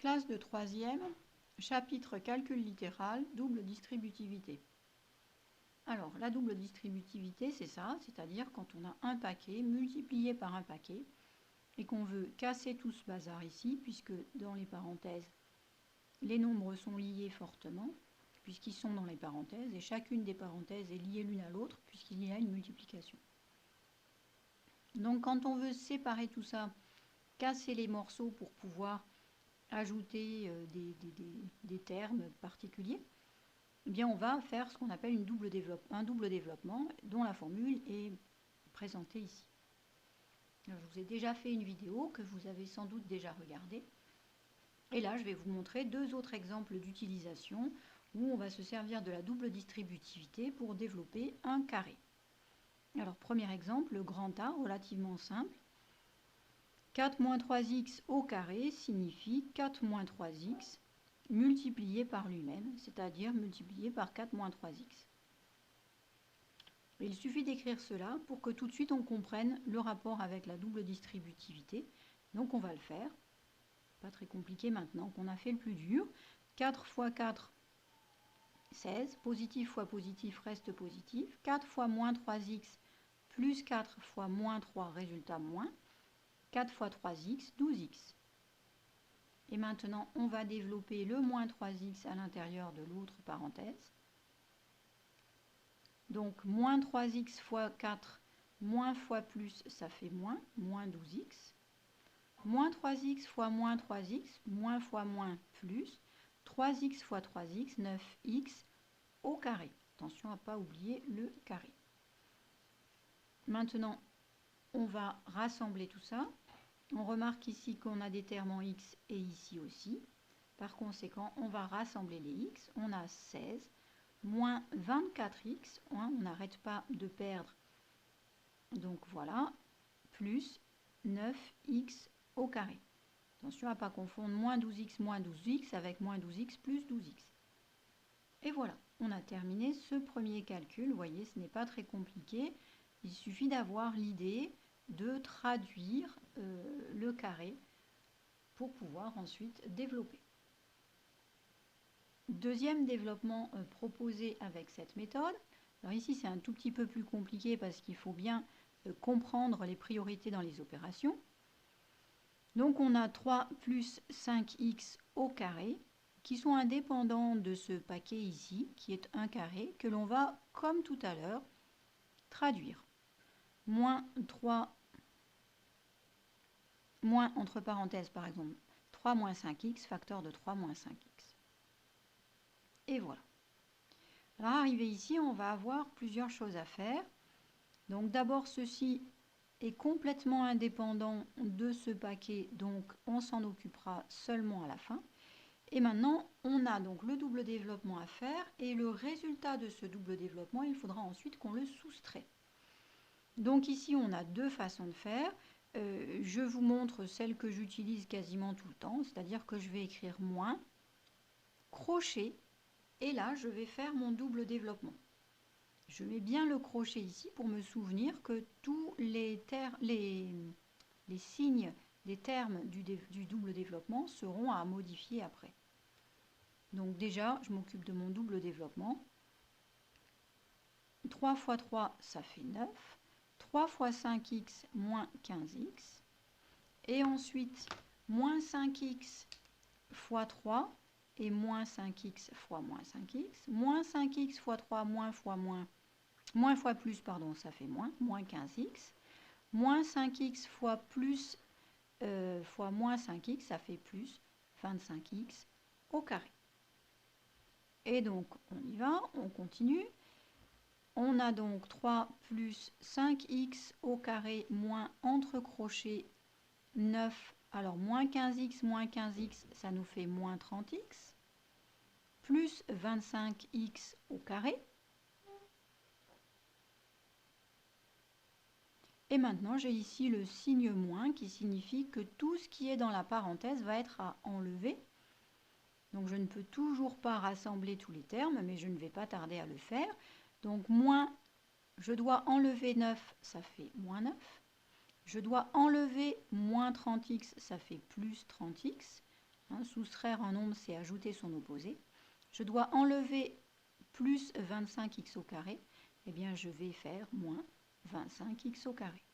Classe de 3e, chapitre calcul littéral, double distributivité. Alors, la double distributivité, c'est ça, c'est-à-dire quand on a un paquet multiplié par un paquet et qu'on veut casser tout ce bazar ici, puisque dans les parenthèses, les nombres sont liés fortement, puisqu'ils sont dans les parenthèses, et chacune des parenthèses est liée l'une à l'autre, puisqu'il y a une multiplication. Donc, quand on veut séparer tout ça, casser les morceaux pour pouvoir ajouter des termes particuliers, eh bien on va faire ce qu'on appelle un double développement dont la formule est présentée ici. Alors, je vous ai déjà fait une vidéo que vous avez sans doute déjà regardée. Et là, je vais vous montrer deux autres exemples d'utilisation où on va se servir de la double distributivité pour développer un carré. Alors, premier exemple, le grand A, relativement simple. 4 moins 3x au carré signifie 4 moins 3x multiplié par lui-même, c'est-à-dire multiplié par 4 moins 3x. Il suffit d'écrire cela pour que tout de suite on comprenne le rapport avec la double distributivité. Donc on va le faire. Pas très compliqué maintenant qu'on a fait le plus dur. 4 fois 4, 16. Positif fois positif reste positif. 4 fois moins 3x plus 4 fois moins 3, résultat moins. 4 fois 3x, 12x. Et maintenant, on va développer le moins 3x à l'intérieur de l'autre parenthèse. Donc, moins 3x fois 4, moins fois plus, ça fait moins 12x. Moins 3x fois moins 3x, moins fois moins plus, 3x fois 3x, 9x au carré. Attention à ne pas oublier le carré. Maintenant, on va rassembler tout ça. On remarque ici qu'on a des termes en x et ici aussi. Par conséquent, on va rassembler les x. On a 16 moins 24x. On n'arrête pas de perdre. Donc voilà, plus 9x au carré. Attention à ne pas confondre moins 12x avec moins 12x plus 12x. Et voilà, on a terminé ce premier calcul. Vous voyez, ce n'est pas très compliqué. Il suffit d'avoir l'idée de traduire le carré pour pouvoir ensuite développer. Deuxième développement proposé avec cette méthode. Alors ici, c'est un tout petit peu plus compliqué parce qu'il faut bien comprendre les priorités dans les opérations. Donc on a 3 plus 5x au carré qui sont indépendants de ce paquet ici, qui est un carré, que l'on va, comme tout à l'heure, traduire. Moins 3, moins entre parenthèses par exemple, 3 moins 5x, facteur de 3 moins 5x. Et voilà. Alors arrivé ici, on va avoir plusieurs choses à faire. Donc d'abord, ceci est complètement indépendant de ce paquet, donc on s'en occupera seulement à la fin. Et maintenant, on a donc le double développement à faire, et le résultat de ce double développement, il faudra ensuite qu'on le soustrait. Donc ici, on a deux façons de faire. Je vous montre celle que j'utilise quasiment tout le temps, c'est-à-dire que je vais écrire moins, crochet, et là, je vais faire mon double développement. Je mets bien le crochet ici pour me souvenir que tous les signes des termes du double développement seront à modifier après. Donc déjà, je m'occupe de mon double développement. 3 fois 3, ça fait 9. 3 fois 5x moins 15x. Et ensuite, moins 5x fois 3 et moins 5x fois moins 5x. Moins 5x fois 3 moins fois plus, pardon, ça fait moins 15x. Moins 5x fois plus fois moins 5x, ça fait plus 25x au carré. Et donc, on y va, on continue. On a donc 3 plus 5x au carré moins entre crochets 9. Alors, moins 15x, ça nous fait moins 30x. Plus 25x au carré. Et maintenant, j'ai ici le signe moins qui signifie que tout ce qui est dans la parenthèse va être à enlever. Donc, je ne peux toujours pas rassembler tous les termes, mais je ne vais pas tarder à le faire. Donc, moins, je dois enlever 9, ça fait moins 9. Je dois enlever moins 30x, ça fait plus 30x. hein. Soustraire un nombre, c'est ajouter son opposé. Je dois enlever plus 25x au carré. Eh bien, je vais faire moins 25x au carré.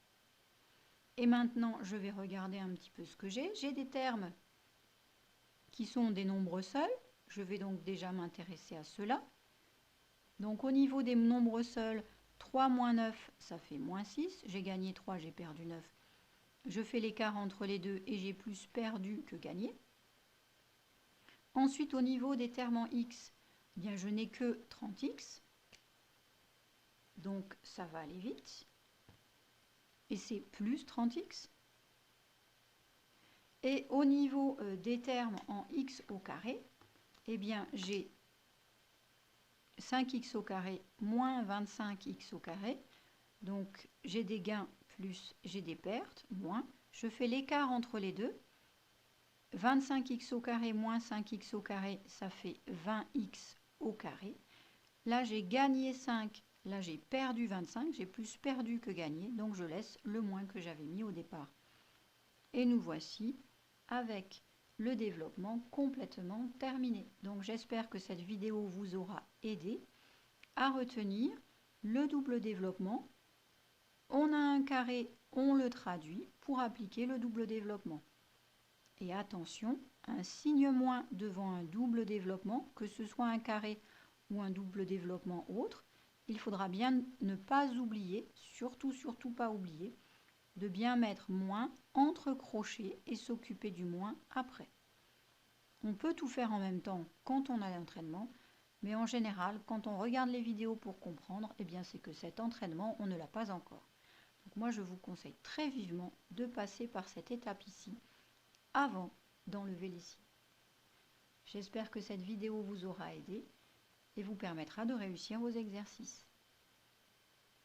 Et maintenant, je vais regarder un petit peu ce que j'ai. J'ai des termes qui sont des nombres seuls. Je vais donc déjà m'intéresser à cela. Donc au niveau des nombres seuls, 3 moins 9, ça fait moins 6. J'ai gagné 3, j'ai perdu 9. Je fais l'écart entre les deux et j'ai plus perdu que gagné. Ensuite, au niveau des termes en x, eh bien, je n'ai que 30x. Donc ça va aller vite. Et c'est plus 30x. Et au niveau des termes en x au carré, eh bien j'ai 5x au carré moins 25x au carré. Donc j'ai des gains plus j'ai des pertes, moins. Je fais l'écart entre les deux. 25x au carré moins 5x au carré, ça fait 20x au carré. Là j'ai gagné 5, là j'ai perdu 25, j'ai plus perdu que gagné, donc je laisse le moins que j'avais mis au départ. Et nous voici avec le développement complètement terminé. Donc j'espère que cette vidéo vous aura aidé à retenir le double développement. On a un carré, on le traduit pour appliquer le double développement. Et attention, un signe moins devant un double développement, que ce soit un carré ou un double développement autre, il faudra bien ne pas oublier, surtout pas oublier, de bien mettre moins entre crochets et s'occuper du moins après. On peut tout faire en même temps quand on a l'entraînement, mais en général, quand on regarde les vidéos pour comprendre, eh bien c'est que cet entraînement, on ne l'a pas encore. Donc moi, je vous conseille très vivement de passer par cette étape ici, avant d'enlever les signes. J'espère que cette vidéo vous aura aidé et vous permettra de réussir vos exercices.